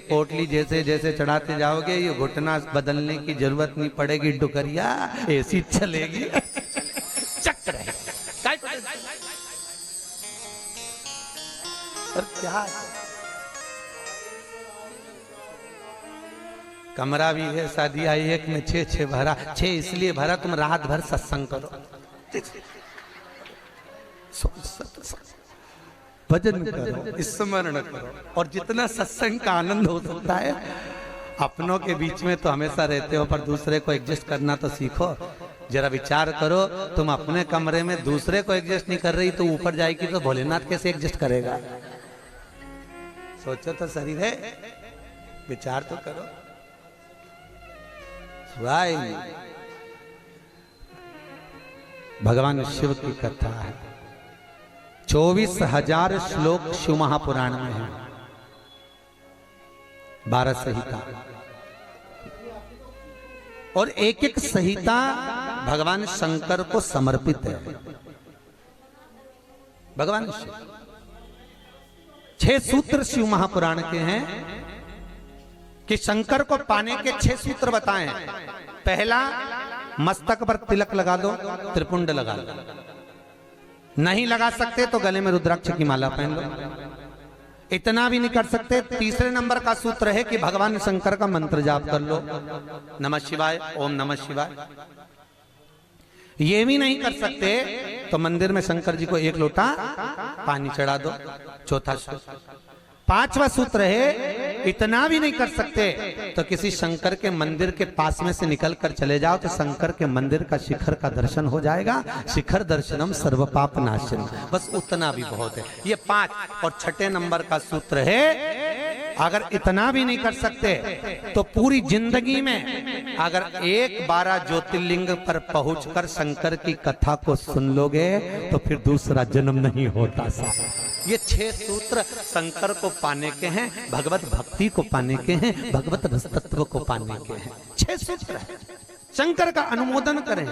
पोटली जैसे जैसे चढ़ाते जाओगे ये घुटना बदलने की जरूरत नहीं पड़ेगी, डुकरिया ऐसी चलेगी चक रहेगी। और क्या कमरा भी है, शादी आई एक में 6 भरा, 6 इसलिए भरा तुम रात भर सत्संग करो, भजन करो, स्मरण करो, और जितना सत्संग का आनंद हो सकता है। अपनों के बीच में तो हमेशा रहते हो, पर दूसरे को एडजस्ट करना तो सीखो। जरा विचार करो, तुम अपने कमरे में दूसरे को एडजस्ट नहीं कर रही तो ऊपर जाएगी तो भोलेनाथ कैसे एडजस्ट करेगा? सोचो तो शरीर है, विचार तो करो। भगवान शिव की कथा है, 24,000 श्लोक शिव महापुराण में है, 12 संहिता, और एक एक संहिता भगवान शंकर को समर्पित है। भगवान शिव 6 सूत्र शिव महापुराण के हैं कि शंकर को पाने के 6 सूत्र बताएं। पहला, मस्तक पर तिलक लगा दो, त्रिपुंड लगा लो, नहीं लगा सकते तो गले में रुद्राक्ष की माला पहन लो। इतना भी नहीं कर सकते, तीसरे नंबर का सूत्र है कि भगवान शंकर का मंत्र जाप कर लो, नमः शिवाय, ओम नमः शिवाय। ये भी नहीं कर सकते तो मंदिर में शंकर जी को 1 लोटा पानी चढ़ा दो, चौथा सूत्र। 5वां सूत्र है, इतना भी नहीं कर सकते तो किसी शंकर के मंदिर के पास में से निकल कर चले जाओ तो शंकर के मंदिर का शिखर का दर्शन हो जाएगा। शिखर दर्शनम सर्व पाप नाशनम, बस उतना भी बहुत है। ये 5। और 6ठे नंबर का सूत्र है, अगर इतना भी नहीं कर सकते तो पूरी जिंदगी में अगर 12 ज्योतिर्लिंग पर पहुंचकर शंकर की कथा को सुन लोगे तो फिर दूसरा जन्म नहीं होता। ये 6 सूत्र शंकर को पाने के हैं, भगवत भक्ति को पाने के हैं, भगवत रसतत्व को पाने के हैं। 6 सूत्र है, शंकर का अनुमोदन करें।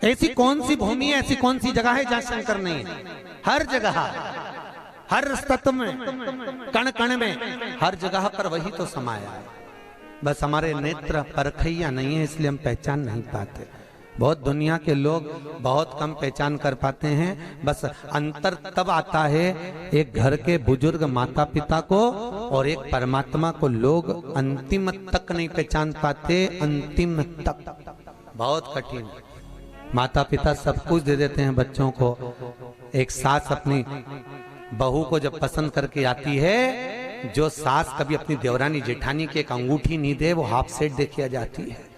ऐसी कौन सी भूमि है, ऐसी कौन सी जगह है जहां शंकर नहीं है? हर जगह, हर तत्व में, कण कण में, हर जगह पर वही तो समाया है। बस हमारे नेत्र परखैया नहीं है, इसलिए हम पहचान नहीं पाते। बहुत दुनिया के लोग बहुत कम पहचान कर पाते हैं। बस अंतर तब आता है एक घर के बुजुर्ग माता पिता को और एक परमात्मा को लोग अंतिम तक नहीं पहचान पाते। अंतिम तक बहुत कठिन। माता पिता सब कुछ दे देते हैं बच्चों को। एक सास अपनी बहू को जब पसंद करके आती है, जो सास कभी अपनी देवरानी जेठानी की एक अंगूठी नहीं दे वो हाफ सेट दे के आ जाती है।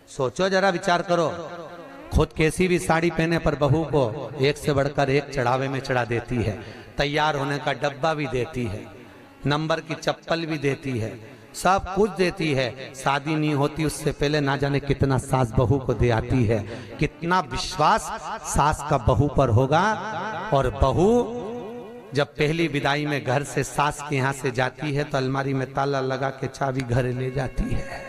सोचो जरा, विचार करो, खुद कैसी भी साड़ी पहने पर बहू को एक से बढ़कर एक चढ़ावे में चढ़ा देती है, तैयार होने का डब्बा भी देती है, नंबर की चप्पल भी देती है, सब कुछ देती है। शादी नहीं होती उससे पहले ना जाने कितना सास बहू को दे आती है। कितना विश्वास सास का बहू पर होगा। और बहू जब पहली विदाई में घर से सास के यहाँ से जाती है तो अलमारी में ताला लगा के चाबी घर ले जाती है।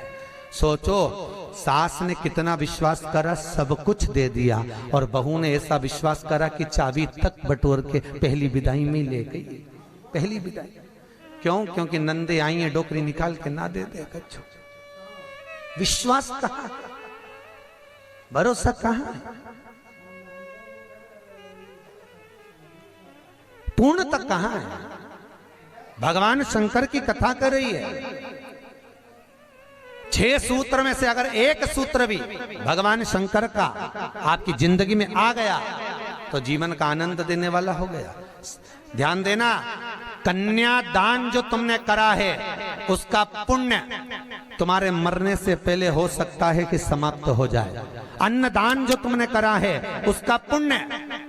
सोचो, सास ने कितना विश्वास करा, सब कुछ दे दिया, और बहू ने ऐसा विश्वास करा कि चाबी तक बटोर के पहली विदाई में ले गई। पहली विदाई क्यों? क्योंकि नंदे आई है, डोकरी निकाल के ना दे दे कच्छो। विश्वास कहाँ, भरोसा कहाँ, पूर्ण तक कहाँ है? भगवान शंकर की कथा कर रही है। 6 सूत्र में से अगर एक सूत्र भी भगवान शंकर का आपकी जिंदगी में आ गया तो जीवन का आनंद देने वाला हो गया। ध्यान देना, कन्यादान जो तुमने करा है उसका पुण्य तुम्हारे मरने से पहले हो सकता है कि समाप्त हो जाए। अन्नदान जो तुमने करा है उसका पुण्य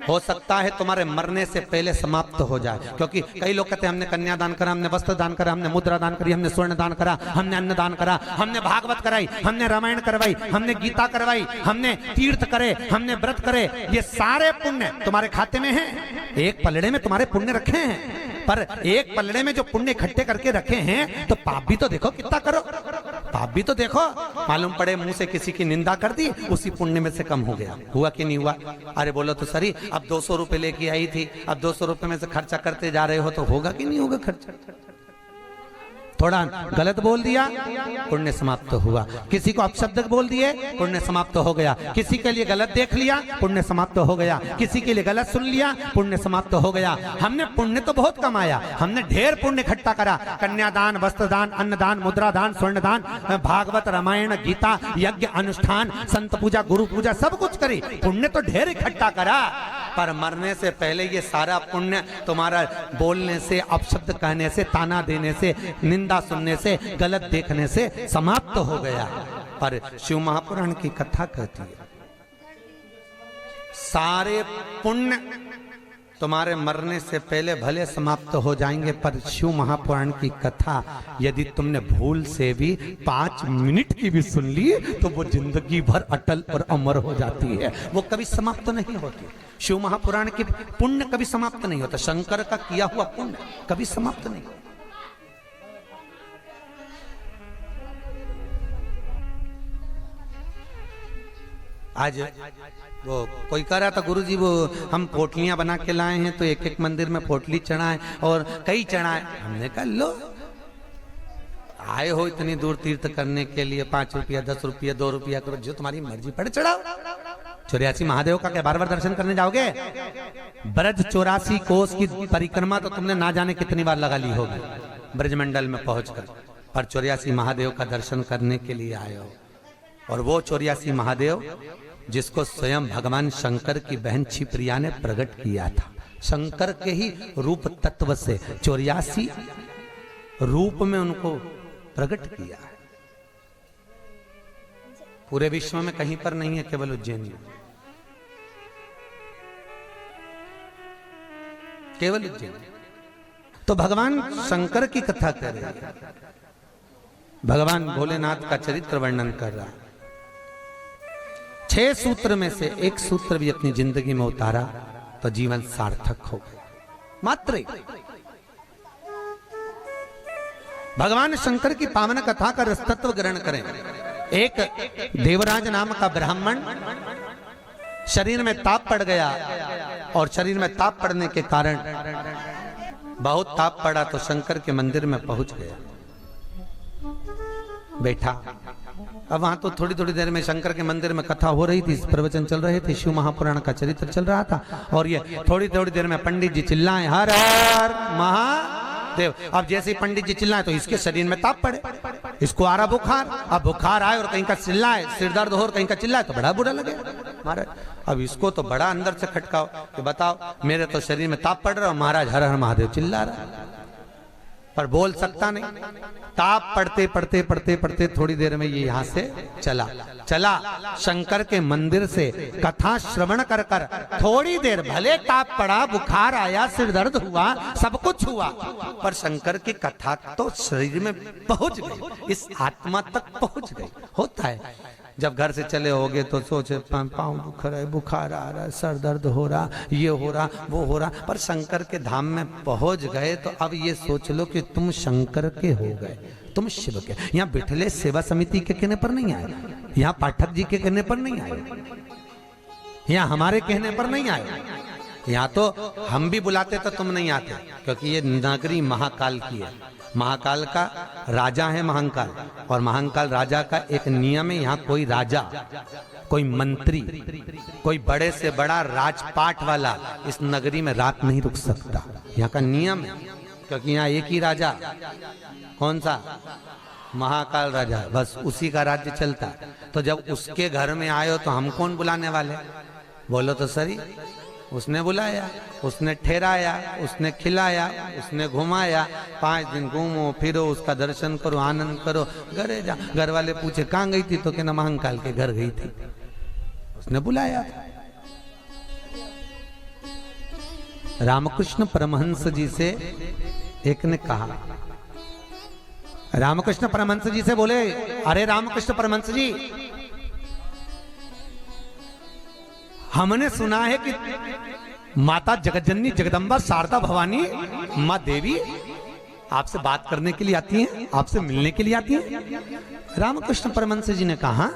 हो सकता है तुम्हारे मरने से पहले समाप्त हो जाए। क्योंकि कई लोग कहते हैं हमने कन्यादान करा, हमने वस्त्र दान करा, हमने मुद्रा दान करी, हमने स्वर्ण दान करा, हमने अन्न दान करा, हमने भागवत कराई, हमने रामायण करवाई, हमने गीता करवाई, हमने तीर्थ करे, हमने व्रत करे। ये सारे पुण्य तुम्हारे खाते में हैं। एक पलड़े में तुम्हारे पुण्य रखे हैं, पर एक पलड़े में जो पुण्य इकट्ठे करके रखे हैं तो पाप भी तो देखो कितना करो। पाप भी तो देखो, मालूम पड़े मुंह से किसी की निंदा कर दी, उसी पुण्य में से कम हो गया। हुआ कि नहीं हुआ? अरे बोलो तो सही, अब 200 रुपए लेके आई थी, अब 200 रुपए में से खर्चा करते जा रहे हो तो होगा कि नहीं होगा खर्चा? थोड़ा गलत बोल दिया, पुण्य समाप्त हुआ। किसी को अपशब्द बोल दिए, पुण्य समाप्त हो गया। किसी के लिए गलत देख लिया, पुण्य समाप्त हो गया। किसी के लिए गलत सुन लिया, पुण्य समाप्त हो गया। हमने पुण्य तो बहुत कमाया, हमने ढेर पुण्य इकट्ठा करा, कन्यादान, वस्त्रदान, अन्नदान, मुद्रादान, स्वर्णदान, भागवत, रामायण, गीता, यज्ञ, अनुष्ठान, संत पूजा, गुरु पूजा, सब कुछ करी, पुण्य तो ढेर इकट्ठा करा। पर मरने से पहले ये सारा पुण्य तुम्हारा बोलने से, अपशब्द कहने से, ताना देने से, निंदा सुनने से, गलत देखने से समाप्त हो गया। पर शिव महापुराण की कथा कहती है सारे पुण्य तुम्हारे मरने से पहले भले समाप्त हो जाएंगे, पर शिव महापुराण की कथा यदि तुमने भूल से भी 5 मिनट की भी सुन ली तो वो जिंदगी भर अटल और अमर हो जाती है, वो कभी समाप्त नहीं होती। शिव महापुराण की पुण्य कभी समाप्त नहीं होता, शंकर का किया हुआ पुण्य कभी समाप्त नहीं होता। आज वो कोई कह रहा था, गुरुजी वो हम पोटलियां बना के लाए हैं तो एक एक मंदिर में पोटली चढ़ाएं और कई चढ़ाएं। हमने कहा लो, आए हो इतनी दूर तीर्थ करने के लिए, 5 रुपया 10 रुपया 2 रुपया करो, जो तुम्हारी मर्जी पड़े चढ़ाओ। 84 महादेव का क्या बार-बार दर्शन करने जाओगे? ब्रज 84 कोस की परिक्रमा तो तुमने ना जाने कितनी बार लगा ली होगी ब्रजमंडल में पहुंचकर, पर 84 महादेव का दर्शन करने के लिए आए हो। और वो 84 महादेव जिसको स्वयं भगवान शंकर की बहन छिप्रिया ने प्रकट किया था, शंकर के ही रूप तत्व से 84 रूप में उनको प्रकट किया है। पूरे विश्व में कहीं पर नहीं है, केवल उज्जैन में, केवल उज्जैन। तो भगवान शंकर की कथा कर रहे हैं, भगवान भोलेनाथ का चरित्र वर्णन कर रहा है। 6 सूत्र में से एक सूत्र भी अपनी जिंदगी में उतारा तो जीवन सार्थक हो गया। मात्र भगवान शंकर की पावन कथा का रसतत्व ग्रहण करें। एक देवराज नाम का ब्राह्मण शरीर में ताप पड़ गया, और शरीर में ताप पड़ने के कारण बहुत ताप पड़ा तो शंकर के मंदिर में पहुंच गया, बैठा। अब वहां तो थोड़ी थोड़ी देर में शंकर के मंदिर में कथा हो रही थी, प्रवचन चल रहे थे, शिव महापुराण का चरित्र चल रहा था, और ये थोड़ी थोड़ी देर में पंडित जी चिल्लाए हर हर महादेव। अब जैसे ही पंडित जी चिल्लाए तो इसके शरीर में ताप पड़े, इसको आ रहा बुखार। अब बुखार आए और कहीं का चिल्लाए, सिर दर्द हो और कहीं का चिल्लाए तो बड़ा बुरा लगे महाराज। अब इसको तो बड़ा अंदर से खटकाओ कि बताओ मेरे तो शरीर में ताप पड़ रहा, महाराज हर हर महादेव चिल्ला रहा, पर बोल सकता नहीं। ताप पढ़ते पढ़ते पढ़ते पढ़ते थोड़ी देर में ये यहां से चला शंकर के मंदिर से कथा श्रवण कर कर थोड़ी देर भले ताप पड़ा, बुखार आया, सिर दर्द हुआ, सब कुछ हुआ, पर शंकर की कथा तो शरीर में पहुंच गई, इस आत्मा तक पहुंच गई। होता है जब घर से चले होगे तो सोचे पाँव दुख रहा है, बुखार आ रहा है, सर दर्द हो रहा, ये हो रहा, वो हो रहा, पर शंकर के धाम में पहुंच गए तो अब ये सोच लो कि तुम शंकर के हो गए, तुम शिव के। यहाँ बिठले सेवा समिति के कहने पर नहीं आए, यहाँ पाठक जी के कहने पर नहीं आए, यहाँ हमारे कहने पर नहीं आए, यहाँ तो हम भी बुलाते तो तुम नहीं आते, क्योंकि ये नगरी महाकाल की है। महाकाल का राजा है महाकाल, और महाकाल राजा का एक नियम है, यहाँ कोई राजा, कोई मंत्री, कोई बड़े से बड़ा राजपाट वाला इस नगरी में रात नहीं रुक सकता, यहाँ का नियम है। क्योंकि यहाँ एक ही राजा, कौन सा? महाकाल राजा, बस उसी का राज्य चलता। तो जब उसके घर में आए हो तो हम कौन बुलाने वाले? बोलो तो सही। उसने बुलाया, उसने ठहराया, उसने खिलाया, उसने घुमाया, 5 दिन घूमो फिरो, उसका दर्शन करो, आनंद करो, घरे जा। घर वाले पूछे कहाँ गई थी तो कहना महाकाल के घर गई थी, उसने बुलाया। रामकृष्ण परमहंस जी से एक ने कहा, रामकृष्ण परमहंस जी से बोले, अरे रामकृष्ण परमहंस जी, हमने सुना है कि माता जगतजननी जगदम्बा शारदा भवानी माँ देवी आपसे बात करने के लिए आती हैं, आपसे मिलने के लिए आती हैं। रामकृष्ण परमहंस जी ने कहा,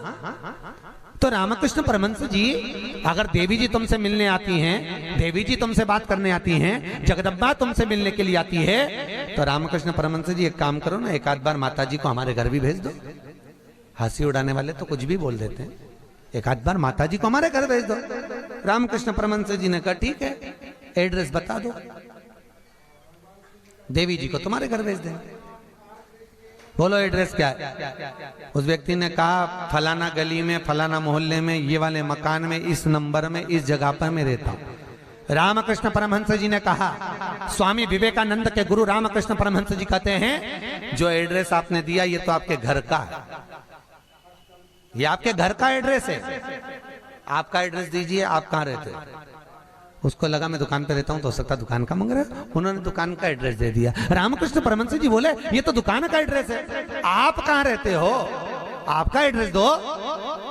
तो रामकृष्ण परमहंस जी, अगर देवी जी तुमसे मिलने आती हैं, देवी जी तुमसे बात करने आती हैं, जगदम्बा तुमसे मिलने के लिए आती है, तो रामकृष्ण परमहंस जी एक काम करो ना, एक आध बार माता जी को हमारे घर भी भेज दो। हंसी उड़ाने वाले तो कुछ भी बोल देते हैं, एक आध बार माता जी को हमारे घर भेज दो। रामकृष्ण परमहंस जी ने कहा ठीक है, एड्रेस बता दो, देवी जी को तुम्हारे घर भेज देंगे। बोलो एड्रेस क्या है? उस व्यक्ति ने कहा फलाना गली में, फलाना मोहल्ले में, ये वाले मकान में, इस नंबर में, इस जगह पर मैं रहता हूं। रामकृष्ण परमहंस जी ने कहा, स्वामी विवेकानंद के गुरु रामकृष्ण परमहंस जी कहते हैं, जो एड्रेस आपने दिया ये तो आपके घर का है, ये आपके घर का एड्रेस है, आपका एड्रेस दीजिए, आप कहां रहते हैं? उसको लगा मैं दुकान पे रहता हूं, तो हो सकता दुकान का मांग रहा है, उन्होंने दुकान का एड्रेस दे दिया। रामकृष्ण परमहंस जी बोले ये तो दुकान का एड्रेस है, आप कहां रहते हो, आपका एड्रेस दो।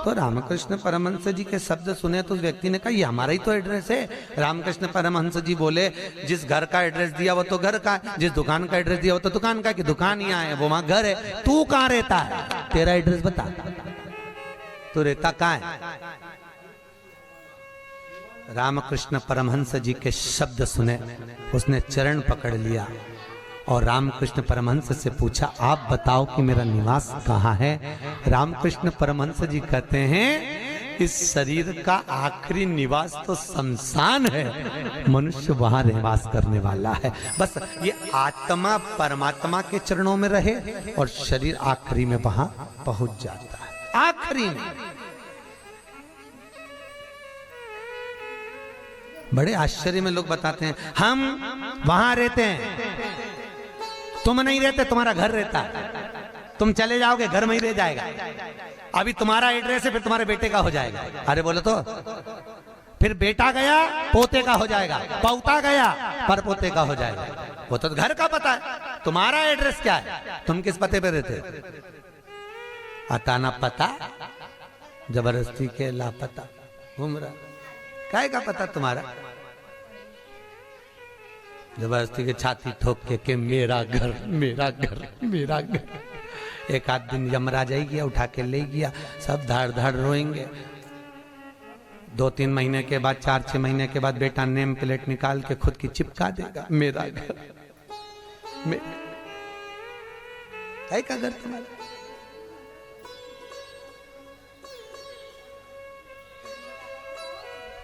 तो रामकृष्ण परमहंस जी के शब्द सुने तो उस व्यक्ति ने कहा ये हमारा ही तो एड्रेस है। रामकृष्ण परमहंस जी बोले जिस घर का एड्रेस दिया वो तो घर का है, जिस दुकान का एड्रेस दिया वो तो दुकान का, कि दुकान यहाँ है वो वहां घर है, तू कहां रहता है, तेरा एड्रेस बता, तू रहता कहां है? रामकृष्ण परमहंस जी के शब्द सुने, उसने चरण पकड़ लिया और रामकृष्ण परमहंस से पूछा आप बताओ कि मेरा निवास कहाँ है। रामकृष्ण परमहंस जी कहते हैं इस शरीर का आखिरी निवास तो शमशान है, मनुष्य वहां निवास करने वाला है। बस ये आत्मा परमात्मा के चरणों में रहे और शरीर आखिरी में वहां पहुंच जाता है, आखिरी में। बड़े आश्चर्य में लोग बताते हैं हम वहां रहते हैं, तुम नहीं रहते, तुम्हारा घर रहता है, तुम चले जाओगे घर में ही रह जाएगा, अभी तुम्हारा एड्रेस है फिर तुम्हारे बेटे का हो जाएगा। अरे बोलो तो, फिर बेटा गया पोते का हो जाएगा, पौता गया पर पोते का हो जाएगा, वो तो घर का पता है, तुम्हारा एड्रेस क्या है, तुम किस पते पे रहते? अताना पता जबरदस्ती के लापता घूम रहा, काय का पता तुम्हारा? जबरदस्ती के छाती ठोक के मेरा घर मेरा घर मेरा घर। एक आध दिन यमराज आई गया, उठा के ले गया, सब धाड़ धाड़ रोएंगे। 2-3 महीने के बाद, 4-6 महीने के बाद बेटा नेम प्लेट निकाल के खुद की चिपका देगा, मेरा घर काय का घर तुम्हारा?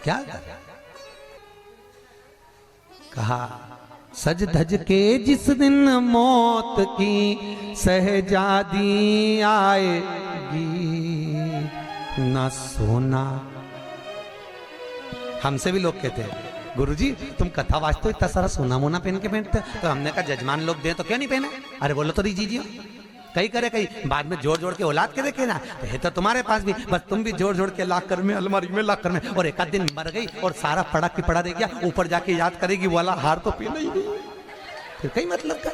क्या कहा? सज धज के जिस दिन मौत की सहजादी आएगी, ना सोना। हमसे भी लोग कहते हैं गुरुजी तुम कथा वाचते हो, इतना सारा सोना मोना पहन के पहनते, तो हमने कहा जजमान लोग दे तो क्यों नहीं पहने? अरे बोलो तो दीजिए, कई करे कई बाद में जोड़ जोड़ के औलाद के देखे ना, तो है तो तुम्हारे पास भी, बस तुम भी जोड़ जोड़ के लाकर में अलमारी में लाकर में, और एक आध दिन मर गई और सारा पड़ा की पड़ा रह गया, ऊपर जाके याद करेगी वाला हार तो पीना ही नहीं, फिर कई मतलब का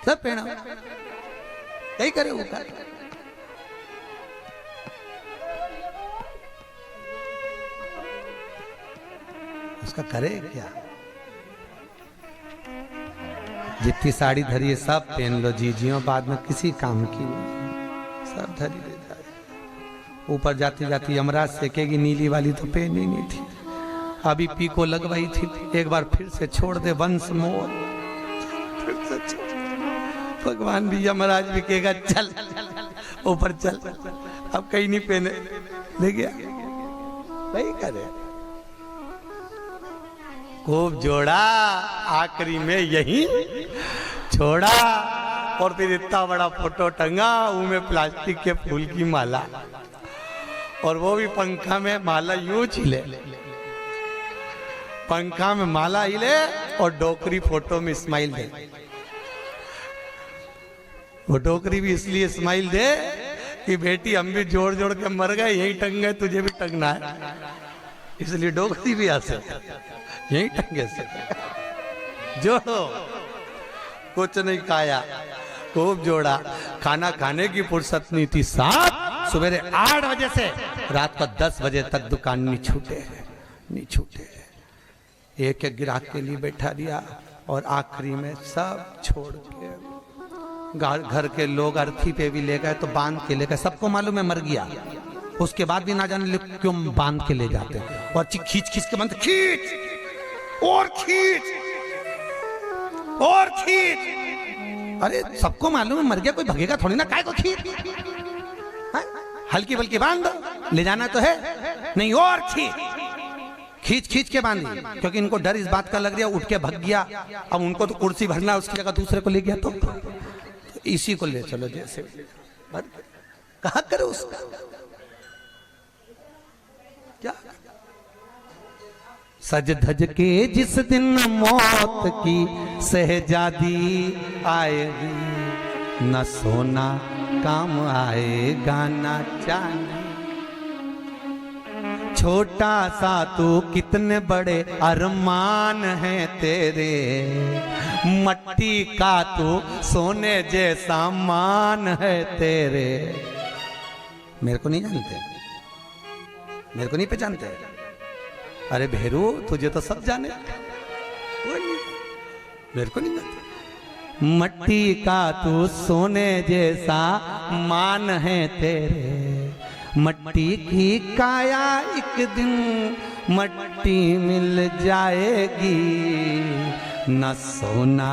सब पहना कई करे वो कर। उसका करे क्या? जितनी साड़ी धरी है सब पहन लो जीजियों, बाद में किसी काम की सब धरी ले जाए। ऊपर जाती जाती यमराज सेकेगी, नीली वाली तो पहनी नहीं थी, अभी पीको लगवाई थी, एक बार फिर से छोड़ दे वंश मोल, फिर से छोड़। भगवान भी यमराज भी कहेगा चल ऊपर चल, अब कहीं नहीं पहने, ले गया वही करे। खूब जोड़ा, आखिरी में यही छोड़ा, और फिर इतना बड़ा फोटो टंगा, उनमें प्लास्टिक के फूल की माला, और वो भी पंखा में माला यूं हिले, पंखा में माला हिले और डोकरी फोटो में स्माइल दे। वो डोकरी भी इसलिए स्माइल दे कि बेटी हम भी जोड़ जोड़ के मर गए, यही टंग गए, तुझे भी टंगना है, इसलिए डोकरी भी हंसे, यही टंगे से जोड़ो। कुछ नहीं खाया, खूब जोड़ा, खाना खाने की फुर्सत नहीं थी, साथ सवेरे 8 बजे से रात को 10 बजे तक दुकान नहीं छूटे, नहीं छूटे। एक एक ग्राहक के लिए बैठा दिया और आखिरी में सब छोड़ के घर के लोग अर्थी पे भी ले गए तो बांध के ले गए। सबको मालूम है मर गया, उसके बाद भी ना जाने क्यों बांध के ले जाते और खींच खींच के बांध, खींच और खींच और खींच। अरे सबको मालूम है मर गया, कोई भगेगा थोड़ी ना, काय को खींच, हल्की बल्कि बांध दो, ले जाना तो है नहीं, और खींच खींच के बांधी, क्योंकि इनको डर इस बात का लग रहा, उठ के भग गया, अब उनको तो कुर्सी भरना, उसकी जगह दूसरे को ले गया तो इसी को ले चलो, जैसे कहा करो उसका क्या। सज धज के जिस दिन मौत की शहजादी आएगी, न सोना काम आएगा न चांदी। छोटा सा तू कितने बड़े अरमान हैं तेरे, मट्टी का तू सोने जैसा मान है तेरे। मेरे को नहीं जानते, मेरे को नहीं पहचानते? अरे भेरू तुझे तो सब जाने, कोई नहीं, मेरे को नहीं जानते। मट्टी का तू सोने जैसा मान है तेरे, मट्टी की काया एक दिन मट्टी मिल जाएगी, न सोना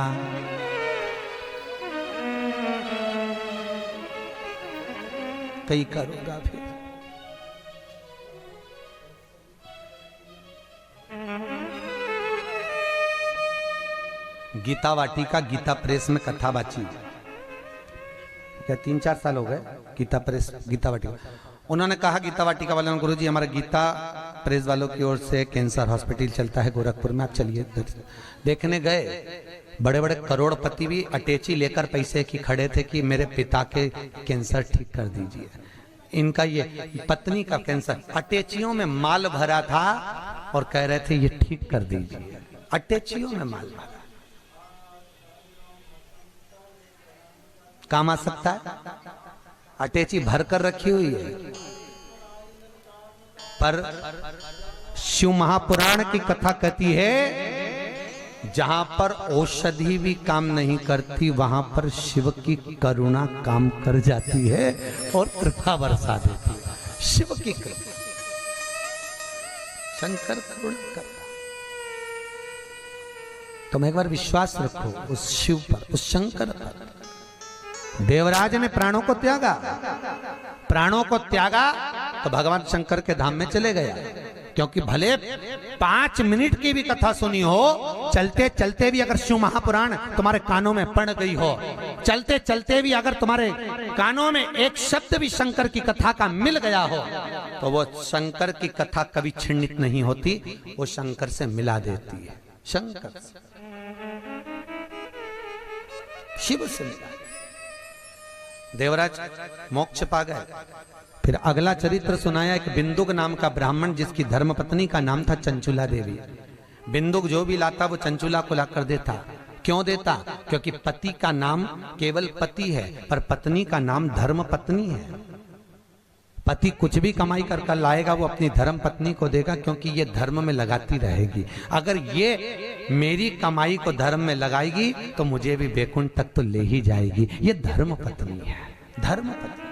कई करोगा फिर। गीता वाटिका गीता प्रेस में कथा बाची, क्या 3-4 साल हो गए गीता प्रेस गीता वाटिका। उन्होंने कहा गीता वाटिका वालों ने, गुरुजी हमारा गीता प्रेस वालों की ओर से कैंसर हॉस्पिटल चलता है गोरखपुर में, आप चलिए। देखने गए, बड़े बड़े करोड़पति भी अटैची लेकर पैसे की खड़े थे कि मेरे पिता के कैंसर ठीक कर दीजिए। इनका ये पत्नी का कैंसर, अटैचियों में माल भरा था और कह रहे थे ये ठीक कर दीजिए, अटैचियों में माल भरा। काम आ सकता है, अटैची भर कर रखी हुई है, पर शिव महापुराण की कथा कहती है जहां पर औषधि भी काम नहीं करती, वहां पर शिव की करुणा काम कर जाती है और कृपा बरसा देती है। शिव की कृपा, शंकर करुणा करता। तुम एक बार विश्वास रखो उस शिव पर, उस शंकर पर। देवराज ने प्राणों को त्यागा, प्राणों को त्यागा तो भगवान शंकर के धाम में चले गया, क्योंकि भले 5 मिनट की भी कथा सुनी हो, चलते चलते भी अगर शिव महापुराण तुम्हारे कानों में पड़ गई हो, चलते चलते भी अगर तुम्हारे कानों में एक शब्द भी शंकर की कथा का मिल गया हो, तो वो शंकर की कथा कभी छिन्नित नहीं होती, वो शंकर से मिला देती है। शंकर से, शिव से मिला। देवराज मोक्ष पा गए। फिर अगला चरित्र सुनाया एक बिंदुक नाम का ब्राह्मण, जिसकी धर्मपत्नी का नाम था चंचुला देवी। बिंदुक जो भी लाता वो चंचुला को ला कर देता। क्यों देता? क्योंकि पति का नाम केवल पति है, पर पत्नी का नाम धर्म पत्नी है। पति कुछ भी कमाई कर लाएगा वो अपनी धर्म पत्नी को देगा, क्योंकि ये धर्म में लगाती रहेगी। अगर ये मेरी कमाई को धर्म में लगाएगी तो मुझे भी बैकुंठ तक तो ले ही जाएगी। ये धर्म पत्नी है, धर्म पत्नी।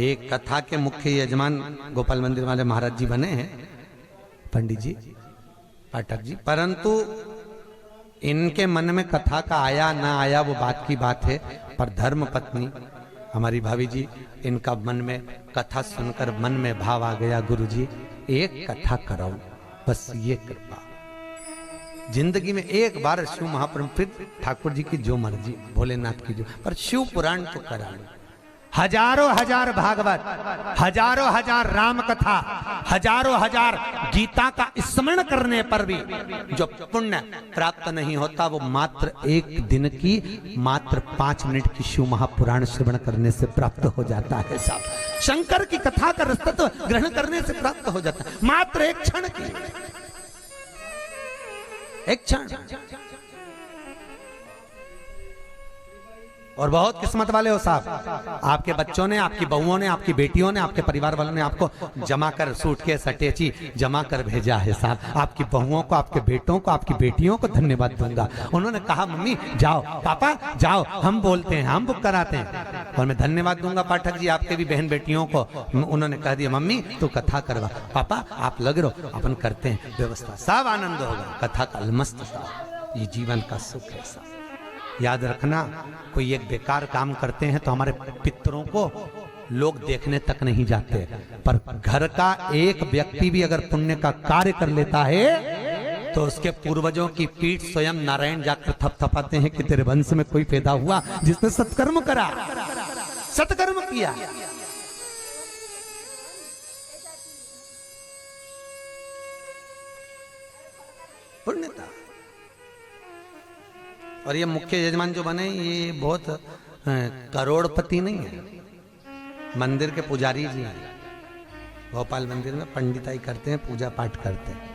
एक कथा के मुख्य यजमान गोपाल मंदिर वाले महाराज जी बने हैं, पंडित जी, पाठक जी, परंतु इनके मन में कथा का आया ना आया वो बात की बात है, पर धर्म पत्नी हमारी भाभी जी, इनका मन में कथा सुनकर मन में भाव आ गया, गुरुजी एक कथा कराओ, बस ये कृपा। जिंदगी में एक बार शिव महापुराण, फिर ठाकुर जी की जो मर्जी, भोलेनाथ की जो, पर शिव पुराण तो करा लो। हजारों हजार भागवत, हजारों हजार राम कथा, हजारों हजार गीता का स्मरण करने पर भी जो पुण्य प्राप्त नहीं होता, वो मात्र एक दिन की, मात्र 5 मिनट की शिव महापुराण श्रवण करने से प्राप्त हो जाता है साहब। शंकर की कथा का रसतत्व ग्रहण करने से प्राप्त हो जाता है, मात्र एक क्षण की, एक क्षण। और बहुत किस्मत वाले हो साहब, आपके बच्चों ने, आपकी बहुओं ने, आपकी बेटियों ने, आपके परिवार वालों ने आपको जमा कर सूटकेस अटैची जमा कर भेजा है साहब। आपकी बहुओं को, आपके बेटों को, आपकी बेटियों को धन्यवाद दूंगा। उन्होंने कहा मम्मी जाओ, पापा जाओ, हम बोलते हैं, हम बुक कराते हैं। और मैं धन्यवाद दूंगा पाठक जी आपके भी बहन बेटियों को। उन्होंने कह दिया मम्मी तू कथा करवा, पापा आप लग रहो, अपन करते हैं व्यवस्था, सब आनंद होगा। कथा का मस्त साहब, ये जीवन का सुख है साहब। याद रखना, कोई एक बेकार काम करते हैं तो हमारे पितरों को लोग देखने तक नहीं जाते, पर घर का एक व्यक्ति भी अगर पुण्य का कार्य कर लेता है तो उसके पूर्वजों की पीठ स्वयं नारायण जाकर थपथपाते हैं कि तेरे वंश में कोई पैदा हुआ जिसने सत्कर्म करा, सत्कर्म किया। पुण्यता। और ये मुख्य यजमान जो बने ये बहुत करोड़पति नहीं है, मंदिर के पुजारी जी हैं। भोपाल मंदिर में पंडिताई करते हैं, पूजा पाठ करते हैं।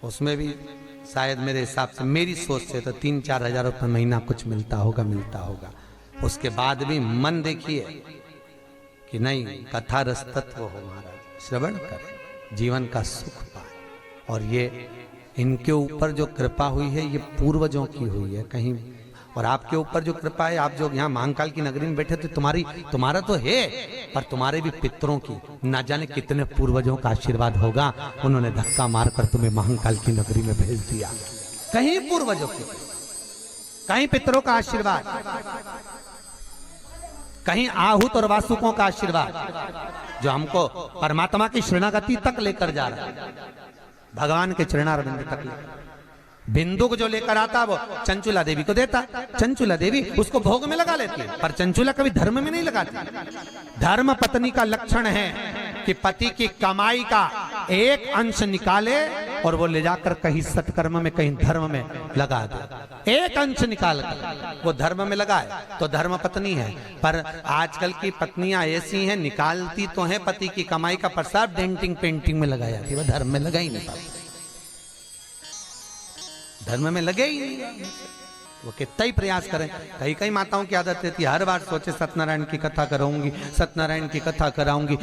उसमें भी शायद मेरे हिसाब से, मेरी सोच से तो 3-4 हजार रुपये महीना कुछ मिलता होगा। उसके बाद भी मन देखिए कि नहीं, कथा रस तत्व हो महाराज, श्रवण करें, जीवन का सुख पाए। और ये इनके ऊपर जो कृपा हुई है ये पूर्वजों की हुई है कहीं, और आपके ऊपर जो कृपा है, आप जो यहाँ महाकाल की नगरी में बैठे थे, तुम्हारा तो है, पर तुम्हारे भी पितरों की ना जाने कितने पूर्वजों का आशीर्वाद होगा। उन्होंने धक्का मारकर तुम्हें महाकाल की नगरी में भेज दिया। कहीं पूर्वजों की, कहीं पितरों का आशीर्वाद, कहीं आहूत और वासुकों का आशीर्वाद जो हमको परमात्मा की शरणागति तक लेकर जा रहा है, भगवान के चरणारविंद तक लेकर। बिंदु को जो लेकर आता वो चंचुला देवी को देता, चंचुला देवी उसको भोग में लगा लेती है, पर चंचुला कभी धर्म में नहीं लगाती। धर्म पत्नी का लक्षण है कि पति की कमाई का एक अंश निकाले और वो ले जाकर कहीं सत्कर्म में, कहीं धर्म में लगा दे। एक अंश निकाल कर वो धर्म में लगाए तो धर्म पत्नी है। पर आजकल की पत्नियां ऐसी हैं, निकालती तो हैं पति की कमाई का, पर सब डेंटिंग पेंटिंग में लगाया थी, वो धर्म में लगा ही नहीं पाती, धर्म में लगे ही नहीं। वो कितना ही प्रयास करें। कई माताओं की आदत रहती है, हर बार सोचे सत्यनारायण की कथा कराऊंगी, सत्यनारायण की कथा कराऊंगी,